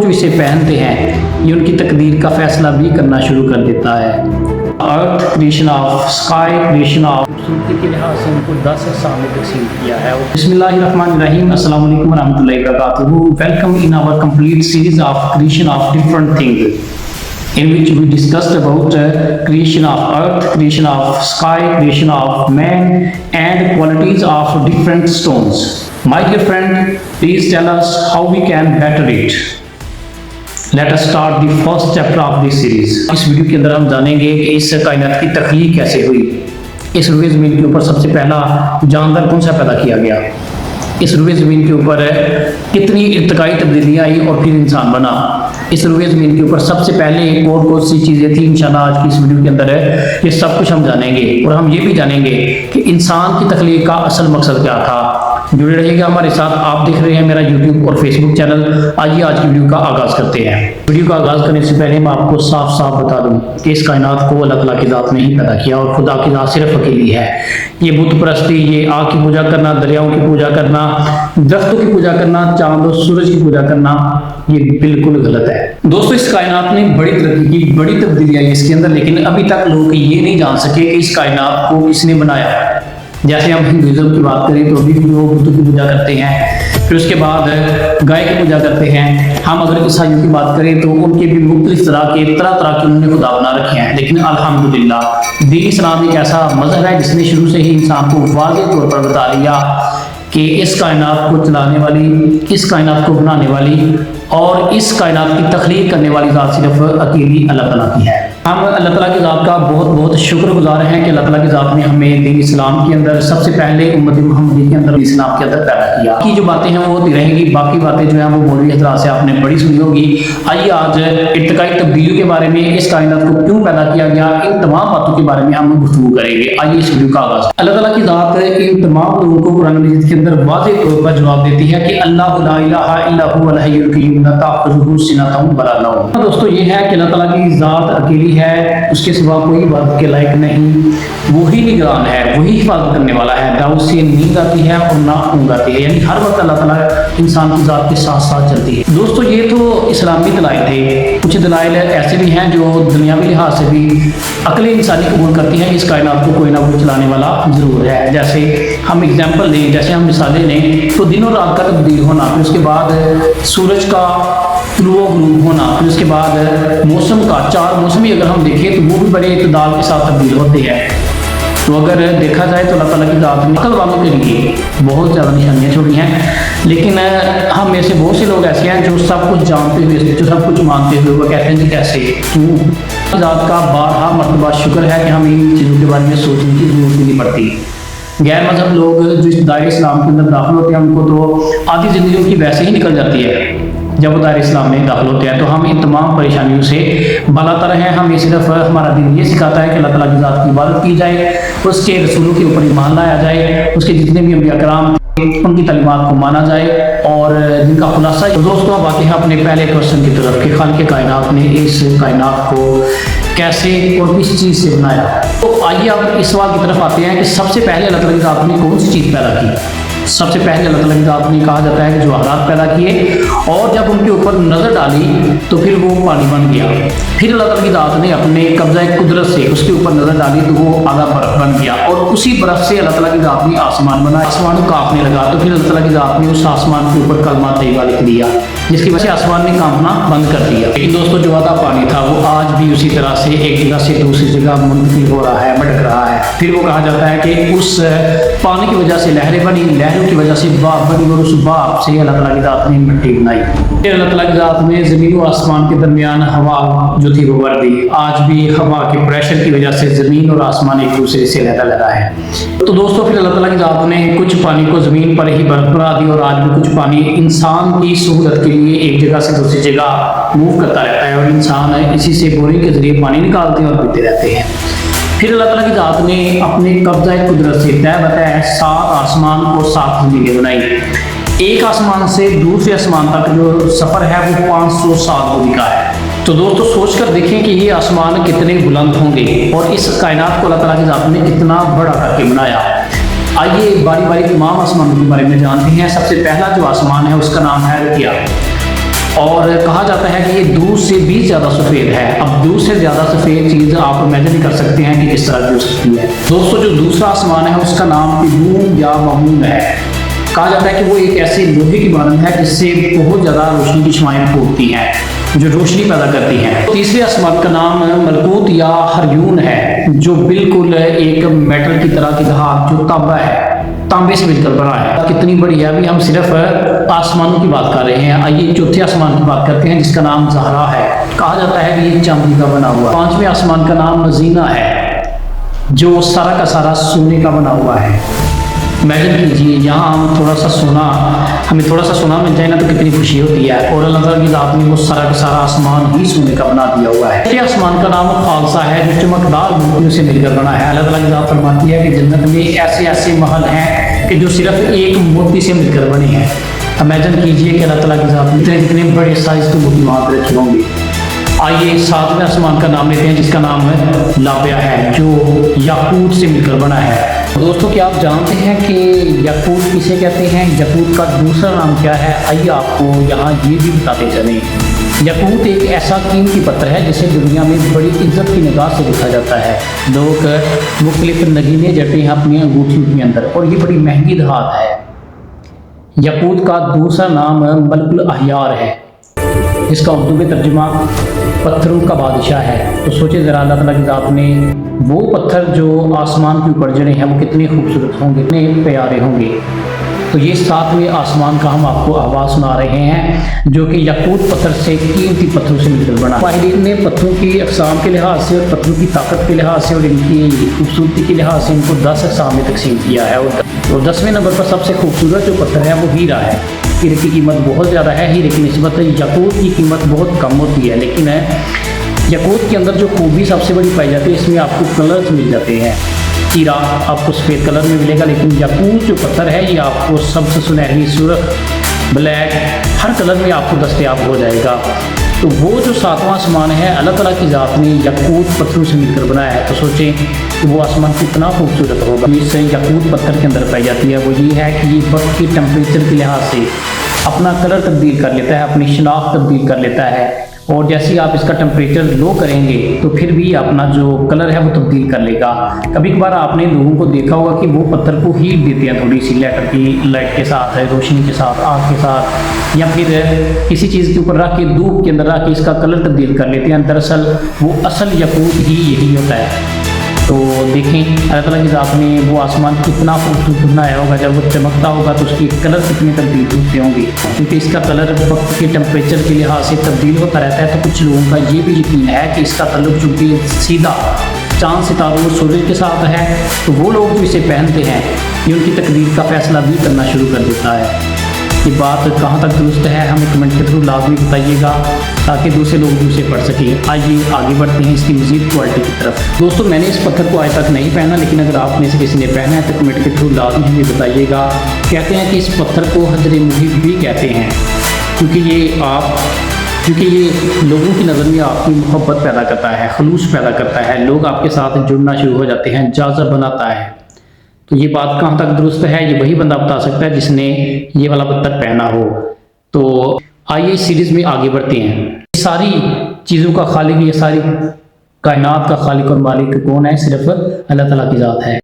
जो इसे पहनते हैं ये उनकी तकदीर का फैसला भी करना शुरू कर देता है। Earth creation of, sky creation of, खूबसूरती के लिहाज से उनको 10 अक़साम में तकसीम किया है। बिस्मिल्लाहिर्रहमानिर्रहीम, अस्सलाम वालेकुम वरहमतुल्लाहि वबरकातुहू। Welcome in our complete series of creation of different things in which we discussed about creation of earth, creation of sky, creation of man and qualities of different stones. My dear friend, please tell us how we can better it. Let us start the first chapter of this series. इस video के अंदर हम जानेंगे कि इस कायनात की तख्लीक कैसे हुई। इस रुए ज़मीन के ऊपर सबसे पहला जानदार कौन सा पैदा किया गया, इस रुए ज़मीन के ऊपर कितनी इर्तिकाई तब्दीलियाँ आई और फिर इंसान बना, इस रुए ज़मीन के ऊपर सबसे पहले कौन सी चीज़ें थी। इंशाल्लाह आज की इस वीडियो के अंदर ये सब कुछ हम जानेंगे और हम ये भी जानेंगे कि इंसान की तख्लीक का असल मकसद क्या था। जुड़े रहिएगा हमारे साथ। आप देख रहे हैं मेरा यूट्यूब और फेसबुक चैनल। आइए आज की वीडियो का आगाज़ करते हैं। वीडियो का आगाज़ करने से पहले मैं आपको साफ साफ बता दूं कि इस कायनात को अल्लाह ताला की ज़ात ने ही पैदा किया और खुदा की ज़ात सिर्फ अकेली है। ये बुत परस्ती, ये आग की पूजा करना, दरियाओं की पूजा करना, दरख्तों की पूजा करना, चांद और सूरज की पूजा करना, ये बिल्कुल गलत है। दोस्तों, इस कायनात ने बड़ी तरक्की की, बड़ी तब्दीली आई इसके अंदर, लेकिन अभी तक लोग ये नहीं जान सके कि इस कायनात को किसने बनाया। जैसे हम हिंदुइज्म की बात करें तो अभी भी लोग बुतों की पूजा करते हैं, फिर उसके बाद गाय की पूजा करते हैं। हम अगर ईसाइयों की बात करें तो उनके भी मुख्तलिफ तरह के उन्होंने खुदा बना रखे हैं। लेकिन अल्हम्दुलिल्लाह दीन इस्लाम एक ऐसा मजहब है जिसने शुरू से ही इंसान को वाज़ेह तौर पर बता दिया कि इस कायनात को चलाने वाली, इस कायनात को बनाने वाली और इस कायनात की तख्लीक करने वाली ज़ात सिर्फ अकेली अल्लाह ताला की है। हम अल्लाह ताला की ज़ात का बहुत बहुत शुक्रगुजार हैं कि अल्लाह ताला की ज़ात ने हमें दीन इस्लाम के अंदर सबसे पहले उम्मत मुहम्मदी के अंदर इस्लाम के अंदर पैदा किया। की जो बातें हैं वो होती रहेंगी, बाकी बातें जो हैं वो मौलवी हज़रात से आपने बड़ी सुनी होगी। आइए आज इर्तिकाई तब्दीलियों के बारे में, इस कायनात को क्यों पैदा किया गया, इन तमाम बातों के बारे में हम गुफ्तगू करेंगे। आइए इस वीडियो का आगाज़। अल्लाह ताला की ज़ात इन तमाम लोगों को कुरान मजीद के अंदर वाज़ेह तौर पर जवाब देती है कि अल्लाह ला इलाहा इल्ला हुवल हय्युल क़य्यूम ला ताख़ुज़ुहु सिनतुन वला नौम। दोस्तों, ये है कि अल्लाह ताला की ज़ात अकेली है, उसके सिवा कोई इबादत के लायक नहीं। वही निगरान है, वही हिफाजत करने वाला है। ना उससे नींद आती है और ना ऊँघ आती है, यानी हर वक्त अल्लाह ताला इंसान की ज़ात के साथ साथ चलती है। दोस्तों, ये तो इस्लामी दलाइल थे। कुछ दलाइल ऐसे भी हैं जो दुनियावी लिहाज से भी अक्ल इंसानी कबूल करती हैं। इस कायनात को कोई ना कोई चलाने वाला ज़रूर है। जैसे हम एग्जाम्पल लें, जैसे हम मिसालें लें तो दिन और रात का तब्दील होना, फिर उसके बाद सूरज का तुलू गुरूब होना, फिर उसके बाद मौसम का, 4 मौसमी अगर हम देखें तो वो भी बड़े इतदाल के साथ तब्दील होते हैं। तो अगर देखा जाए तो अल्लाह ताला की ज़ात ने अक्ल वालों के लिए बहुत ज़्यादा निशानियाँ छोड़ी हैं। लेकिन हम में से बहुत से लोग ऐसे हैं जो सब कुछ जानते हुए, जो सब कुछ मानते हुए वो कहते हैं कि कैसे क्यों। ज़ात का बारहा मरतबा शुक्र है कि हमें इन चीज़ों के बारे में सोचने की जरूरत नहीं पड़ती। गैर मजहब लोग जो इस दायरे इस्लाम के अंदर दाखिल होते हैं उनको तो आधी ज़िंदगी उनकी वैसे ही निकल जाती है जब वो दायरे इस्लाम में दाखिल होते हैं। तो हम इन तमाम परेशानियों से बालातर हैं। हमें सिर्फ हमारा दिन ये सिखाता है कि अल्लाह ताला की ज़ात की इबादत की जाए, उसके रसूलों के ऊपर ईमान लाया जाए, उसके जितने भी अंबिया कराम उनकी तालीमात को माना जाए और जिनका खुलासा। तो दोस्तों, अब आते हैं अपने पहले क्वेश्चन की तरफ कि खालिक़ कायनात ने इस कायनात को कैसे और किस चीज़ से बनाया। तो आइए अब इस सवाल की तरफ आते हैं कि सबसे पहले अल्लाह ताला की ज़ात ने कौन सी चीज़ पैदा की। सबसे पहले अल्लाह ताला की ज़ात ने कहा जाता है कि जवाहरात पैदा किए और जब उनके ऊपर नज़र डाली तो फिर वो पानी बन गया। फिर अल्लाह ताला की ज़ात ने अपने कब्ज़ा कुदरत से उसके ऊपर नज़र डाली तो वो आधा बर्फ़ बन गया और उसी बर्फ़ से अल्लाह ताला की ज़ात ने आसमान बनाया। आसमान कांपने लगा तो फिर अल्लाह ताला की ज़ात ने उस आसमान के ऊपर कलमा तैयबा लिख दिया, जिसकी वजह से आसमान ने कांपना बंद कर दिया। लेकिन दोस्तों, जो आधा पानी था वो आज भी उसी तरह से एक जगह से दूसरी जगह मुंतकिल हो रहा है, भटक रहा है। फिर वो कहा जाता है कि उस पानी की वजह से लहरें बनी, लहरों की वजह से बाप बनी और उस बाप से अल्लाह ताला की ज़ात ने मिट्टी बनाई। फिर अल्लाह ताला की ज़ात ने ज़मीन और आसमान के दरमियान हवा जो थी वो भर दी। आज भी हवा के प्रेशर की वजह से ज़मीन और आसमान एक दूसरे से लगा है। तो दोस्तों, फिर अल्लाह ताला की ज़ात ने कुछ पानी को ज़मीन पर ही बर्फ बना दी और आज भी कुछ पानी इंसान की सहूलत के लिए एक जगह से दूसरी जगह मूव करता रहता है और इंसान इसी से बोरिंग के जरिए पानी निकालते हैं और पीते रहते हैं। फिर अल्लाह ताला की ज़ात ने अपने कब्ज़ा कुदरत से तय बताया 7 आसमान और 7 ज़मीनें बनाई। एक आसमान से दूसरे आसमान तक जो सफ़र है वो 500 साल दूरी का है। तो दोस्तों, सोच कर देखें कि ये आसमान कितने बुलंद होंगे और इस कायनात को अल्लाह ताला की ज़ात ने कितना बड़ा करके बनाया। आइए बारी बारी तमाम आसमानों के बारे में जानते हैं। सबसे पहला जो आसमान है उसका नाम है रकिया اور کہا جاتا ہے کہ یہ دودھ سے بھی زیادہ سفید ہے۔ اب دودھ سے زیادہ سفید چیز آپ امیجن نہیں کر سکتے ہیں کہ کس طرح کی ہو سکتی ہے۔ دوستو جو دوسرا آسمان ہے اس کا نام قبون یا مہمون ہے۔ کہا جاتا ہے کہ وہ ایک ایسے لوہے کی مانند ہے جس سے بہت زیادہ روشنی کی شعائیں پھوٹتی ہیں جو روشنی پیدا کرتی ہیں۔ تیسرے آسمان کا نام ملکوت یا ہریون ہے، جو بالکل ایک میٹل کی طرح کی دھات جو تانبا ہے، تانبے سے مل کر بنا ہے۔ کتنی بڑی ہے، ابھی ہم صرف آسمانوں کی بات کر رہے ہیں۔ آئیے چوتھے آسمان کی بات کرتے ہیں جس کا نام زہرا ہے۔ کہا جاتا ہے کہ یہ چاندی کا بنا ہوا۔ پانچویں آسمان کا نام مزینہ ہے، جو سارا کا سارا سونے کا بنا ہوا ہے۔ امیجن کیجیے یہاں ہمیں تھوڑا سا سونا مل جائے نا تو کتنی خوشی ہوتی ہے، اور اللہ تعالیٰ کی ذات نے وہ سارا کا سارا آسمان ہی سونے کا بنا دیا ہوا ہے۔ یہ آسمان کا نام خالصہ ہے، جو چمکدار موتیوں سے مل کر بنا ہے۔ اللہ تعالیٰ کی ذات فرماتی ہے کہ جنت میں ایسے محل ہیں کہ جو صرف ایک موتی سے مل کر بنے ہیں۔ امیجن کیجیے کہ اللہ تعالیٰ کی ذات نے اتنے بڑے سائز کے موتی وہاں پر رکھے ہوں گے۔ آئیے ساتویں آسمان کا نام لیتے ہیں جس کا نام ہے لابیہ ہے، جو یاقوت سے مل کر بنا ہے۔ دوستو کیا آپ جانتے ہیں کہ یاقوت کسے کہتے ہیں؟ یاقوت کا دوسرا نام کیا ہے؟ آئیے آپ کو یہاں یہ بھی بتاتے چلیں۔ یاقوت ایک ایسا قیمتی پتھر ہے جسے دنیا میں بڑی عزت کی نگاہ سے دیکھا جاتا ہے۔ لوگ مختلف نگینے جڑتے ہیں اپنی انگوٹھیوں کے اندر، اور یہ بڑی مہنگی دھات ہے۔ یاقوت کا دوسرا نام ملک الاحیار ہے، جس کا اردو میں ترجمہ پتھروں کا بادشاہ ہے۔ تو سوچے ذرا اللہ تعالیٰ کی ذات نے وہ پتھر جو آسمان کے اوپر جڑے ہیں وہ کتنے خوبصورت ہوں گے، کتنے پیارے ہوں گے۔ تو یہ ساتویں آسمان کا ہم آپ کو آواز سنا رہے ہیں، جو کہ یاقوت پتھر سے قیمتی پتھروں سے مل کر بنا۔ ماہرین نے پتھروں کی اقسام کے لحاظ سے اور پتھروں کی طاقت کے لحاظ سے اور ان کی خوبصورتی کے لحاظ سے ان کو 10 اقسام میں تقسیم کیا ہے، اور 10ویں نمبر پر سب سے خوبصورت جو پتھر ہے وہ ہیرا ہے۔ ہیرے کی قیمت بہت زیادہ ہے، ہیرے کی نسبت یاقوت کی قیمت بہت کم ہوتی ہے، لیکن یاقوت کے اندر جو خوبی سب سے بڑی پائی جاتی ہے، اس میں آپ کو کلرز مل جاتے ہیں۔ ہیرا آپ کو سفید کلر میں ملے گا، لیکن یاقوت جو پتھر ہے یہ آپ کو سبز، سنہری، سرخ، بلیک ہر کلر میں آپ کو دستیاب ہو جائے گا۔ تو وہ جو ساتواں آسمان ہے اللہ تعالیٰ کی ذات نے یاقوت پتھروں سے مل کر بنایا ہے۔ تو سوچیں کہ وہ آسمان کتنا خوبصورت ہوگا۔ اس سے یاقوت پتھر کے اندر پائی جاتی ہے وہ یہ ہے کہ یہ وقت کے ٹمپریچر کے لحاظ سے اپنا کلر تبدیل کر لیتا ہے، اپنی شناخت تبدیل کر لیتا ہے، اور جیسے آپ اس کا ٹمپریچر لو کریں گے تو پھر بھی اپنا جو کلر ہے وہ تبدیل کر لے گا۔ کبھی کبھار آپ نے لوگوں کو دیکھا ہوگا کہ وہ پتھر کو ہیٹ دیتے ہیں تھوڑی سی لائٹ کے ساتھ، روشنی کے ساتھ، آگ کے ساتھ، یا پھر کسی چیز کے اوپر رکھ کے دھوپ کے اندر رکھ کے اس کا کلر تبدیل کر لیتے ہیں۔ دراصل وہ اصل یاقوت ہی یہی ہوتا ہے۔ تو دیکھیں اللہ تعالیٰ کی ذات نے وہ آسمان کتنا خوبصورت بنایا ہوگا، جب وہ چمکتا ہوگا تو اس کے کلر کتنے تبدیل ہوتے ہوں گے، کیونکہ اس کا کلر وقت کے ٹمپریچر کے لحاظ سے تبدیل ہوتا رہتا ہے۔ تو کچھ لوگوں کا یہ بھی یقین ہے کہ اس کا تعلق چونکہ سیدھا چاند ستاروں اور سورج کے ساتھ ہے، تو وہ لوگ جو اسے پہنتے ہیں یہ ان کی تقدیر کا فیصلہ بھی کرنا شروع کر دیتا ہے۔ یہ بات کہاں تک درست ہے ہمیں کمنٹ کے تھرو لازمی بتائیے گا تاکہ دوسرے لوگ بھی اسے پڑھ سکیں۔ آئیے آگے بڑھتے ہیں اس کی مزید کوالٹی کی طرف۔ دوستو میں نے اس پتھر کو آج تک نہیں پہنا، لیکن اگر آپ میں سے کسی نے پہنا ہے تو کمنٹ کے تھرو لازمی ہمیں بتائیے گا۔ کہتے ہیں کہ اس پتھر کو حجر محب بھی کہتے ہیں، کیونکہ یہ لوگوں کی نظر میں آپ کی محبت پیدا کرتا ہے، خلوص پیدا کرتا ہے، لوگ آپ کے ساتھ جڑنا شروع ہو جاتے ہیں، جذب بناتا ہے۔ تو یہ بات کہاں تک درست ہے یہ وہی بندہ بتا سکتا ہے جس نے یہ والا پتھر پہنا ہو۔ تو آئیے اس سیریز میں آگے بڑھتے ہیں۔ یہ ساری چیزوں کا خالق، یہ ساری کائنات کا خالق اور مالک کون ہے؟ صرف اللہ تعالیٰ کی ذات ہے۔